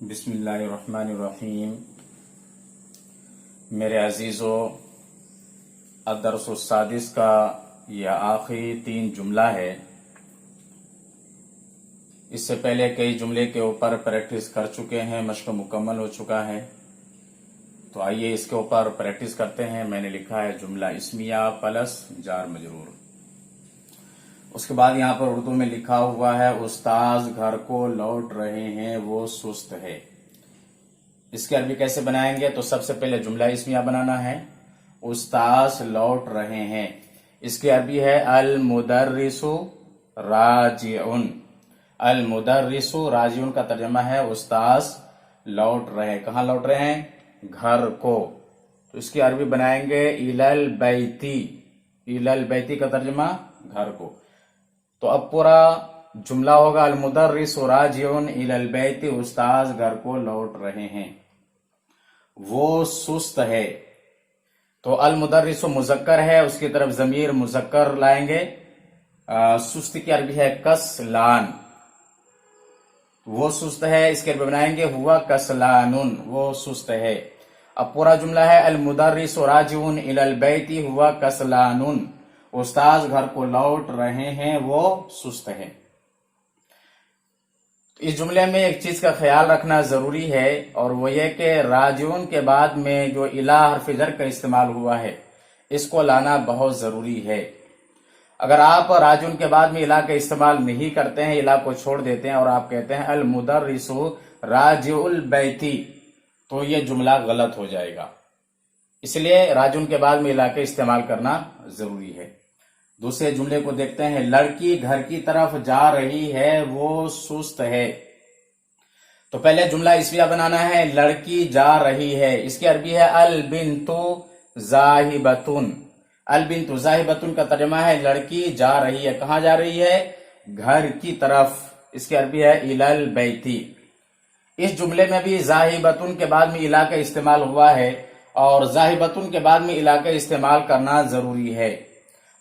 बिस्मिल्लाहिर्रहमानिर्रहीम। मेरे अजीज़ों, अदरस सादिस का यह आखिरी 3 जुमला है। इससे पहले कई जुमले के ऊपर प्रैक्टिस कर चुके हैं, मश्क मुकम्मल हो चुका है। तो आइए इसके ऊपर प्रैक्टिस करते हैं। मैंने लिखा है जुमला इस्मिया प्लस जार मजरूर। उसके बाद यहाँ पर उर्दू में लिखा हुआ है उस्ताज घर को लौट रहे हैं वो सुस्त है। इसकी अरबी कैसे बनाएंगे? तो सबसे पहले जुमला इस्मिया बनाना है। उस्ताज लौट रहे हैं, इसकी अरबी है अल मुदर्रिसु राजिउन। अल मुदर्रिसु राजिउन का तर्जमा है उस्ताज लौट रहे हैं। कहाँ लौट रहे हैं? घर को। तो इसकी अरबी बनाएंगे इलल बैती। इलल बैती का तर्जमा घर को। तो अब पूरा जुमला होगा अल मुदर्रिसु राजिउन इलल बैती, उस्ताज घर को लौट रहे हैं वो सुस्त है। तो अल मुदर्रिसु मुजक्कर है, उसकी तरफ जमीर मुजक्कर लाएंगे। सुस्त की अरबी है कसलान। वो सुस्त है, इसके अरबी बनाएंगे हुआ कसलानुन, वो सुस्त है। अब पूरा जुमला है अल मुदर्रिसु राजिउन इलल बैती हुआ कसलानुन, उस्ताज घर को लौट रहे हैं वो सुस्त है। इस जुमले में एक चीज का ख्याल रखना जरूरी है, और वो ये कि राजिउन के बाद में जो इला हर्फ जर का इस्तेमाल हुआ है इसको लाना बहुत जरूरी है। अगर आप राजिउन के बाद में इला का इस्तेमाल नहीं करते हैं, इला को छोड़ देते हैं और आप कहते हैं अल मुदर्रिसु राजिउल बैती, तो ये जुमला गलत हो जाएगा। इसलिए राजिउन के बाद में इला का इस्तेमाल करना जरूरी है। दूसरे जुमले को देखते हैं। लड़की घर की तरफ जा रही है वो सुस्त है। तो पहले जुमला इस्मिया बनाना है। लड़की जा रही है, इसकी अरबी है अल बिन्तु जाहिबतुन। अल बिन्तु जाहिबतुन का तर्जमा है लड़की जा रही है। कहाँ जा रही है? घर की तरफ। इसकी अरबी है इलल बैती। इस जुमले में भी जाहिबतुन के बाद में इला का इस्तेमाल हुआ है, और जाहिबतुन के बाद में इला का इस्तेमाल करना जरूरी है।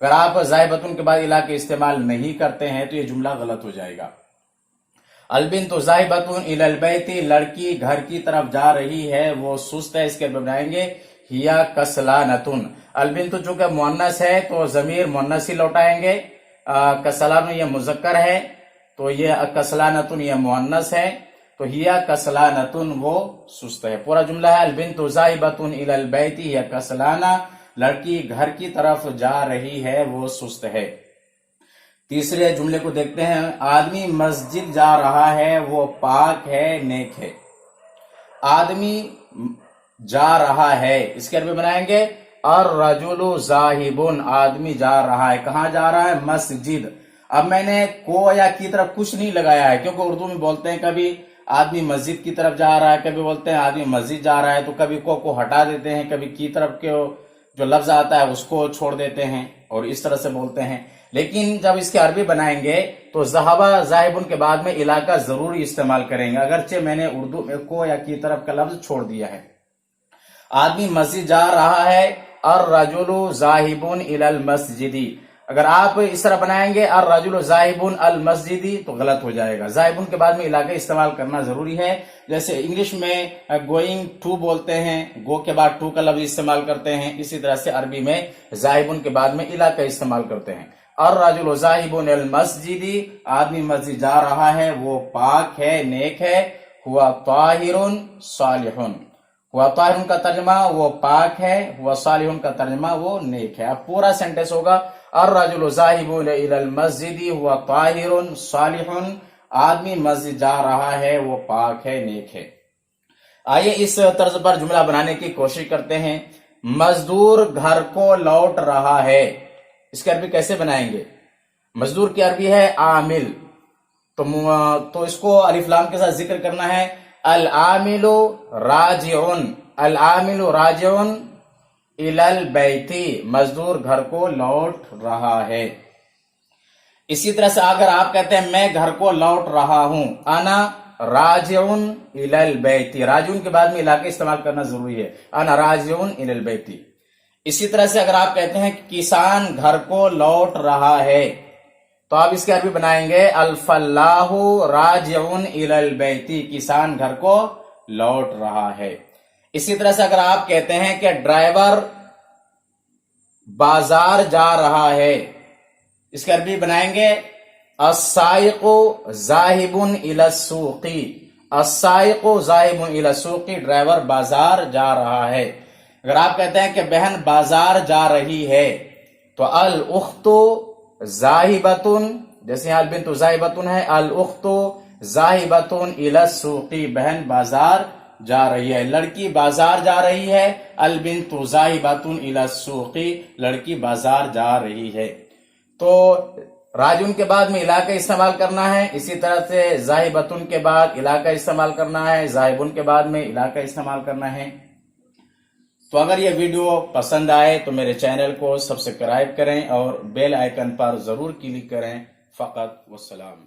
अगर आप जाहिबतुन के बाद इला के इस्तेमाल नहीं करते हैं तो ये जुमला गलत हो जाएगा। अल बिन्तु जाहिबतुन इलल बैती, लड़की घर की तरफ जा रही है वो सुस्त है। इसके बनाएंगे हिया कसलानतुन। अल बिन्तु चूंकि मुअन्नस है तो जमीर मुअन्नस ही लौटाएंगे। कसलानुन ये मुजक्कर है, तो ये कसलानतुन ये मुअन्नस है, तो हिया कसलानतुन वो सुस्त है। पूरा जुमला है अल बिन्तु जाहिबतुन इलल बैती हिया कसलाना, लड़की घर की तरफ जा रही है वो सुस्त है। तीसरे जुमले को देखते हैं। आदमी मस्जिद जा रहा है वो पाक है नेक है। आदमी जा रहा है, इसके अरबी बनाएंगे और रजुलु जाहिबुन, आदमी जा रहा है। कहाँ जा रहा है? मस्जिद। अब मैंने को या की तरफ कुछ नहीं लगाया है, क्योंकि उर्दू में बोलते हैं कभी आदमी मस्जिद की तरफ जा रहा है, कभी बोलते हैं आदमी मस्जिद जा रहा है, तो कभी को हटा देते हैं, कभी की तरफ के जो लफ्ज आता है उसको छोड़ देते हैं और इस तरह से बोलते हैं। लेकिन जब इसके अरबी बनाएंगे तो ज़हाबा जाहिबुन के बाद में इला का जरूरी इस्तेमाल करेंगे, अगरचे मैंने उर्दू में को या की तरफ का लफ्ज छोड़ दिया है। आदमी मस्जिद जा रहा है और रजुलु जाहिबुन इलल मस्जिदी। अगर आप इस तरह बनाएंगे और रजुलु जाहिबुन अल मस्जिदी तो गलत हो जाएगा। जाहिबुन के बाद में इला का इस्तेमाल करना जरूरी है। जैसे इंग्लिश में गोइंग टू बोलते हैं, गो के बाद टू का लफ्ज इस्तेमाल करते हैं, इसी तरह से अरबी में जाहिबुन के बाद में इला का इस्तेमाल करते हैं। और रजुलु जाहिबुन अल मस्जिदी, आदमी मस्जिद जा रहा है वो पाक है नेक है। हुआ ताहिरुन सालिहुन। हुआ ताहिरुन का तर्जमा वो पाक है, हुआ सालिहुन का तर्जमा वो नेक है। अब पूरा सेंटेंस होगा और रजुलु जाहिबुन इलल मस्जिदी हुआ ताहिरुन सालिहुन, आदमी मस्जिद जा रहा है वो पाक है नेक है। आइए इस तर्ज पर जुमला बनाने की कोशिश करते हैं। मजदूर घर को लौट रहा है, इसकी अरबी कैसे बनाएंगे? मजदूर की अरबी है आमिल। तो इसको अलिफ लाम के साथ जिक्र करना है। अल आमिलु राजिउन, अल आमिलु राजिउन इलल बैती, मजदूर घर को लौट रहा है। इसी तरह से अगर आप कहते हैं मैं घर को लौट रहा हूं, अना राजिउन इलल बैती, राजिउन के बाद में इला का इस्तेमाल करना जरूरी है। अना राजिउन इलल बैती। इसी तरह से अगर आप कहते हैं किसान घर को लौट रहा है, تو آپ اس کی عربی بنائیں گے الفلاح راجعون الی البیت، کسان گھر کو لوٹ رہا ہے۔ اسی طرح سے اگر آپ کہتے ہیں کہ ڈرائیور بازار جا رہا ہے، اس کی عربی بنائیں گے السائق ذاہب الی السوق، السائق ذاہب الی السوق، ڈرائیور بازار جا رہا ہے۔ اگر آپ کہتے ہیں کہ بہن بازار جا رہی ہے تو الاخت ذاہبۃ، جیسے یہاں البنت ذاہبۃ ہے، الاخت ذاہبۃ الی السوق، بہن بازار جا رہی ہے، لڑکی بازار جا رہی ہے، البنت ذاہبۃ الی السوق، لڑکی بازار جا رہی ہے۔ تو راجون کے بعد میں علاقہ استعمال کرنا ہے، اسی طرح سے ذاہبۃن کے بعد علاقہ استعمال کرنا ہے، ذاہبن کے بعد میں علاقہ استعمال کرنا ہے۔ تو اگر یہ ویڈیو پسند آئے تو میرے چینل کو سبسکرائب کریں اور بیل آئیکن پر ضرور کلک کریں۔ فقط والسلام۔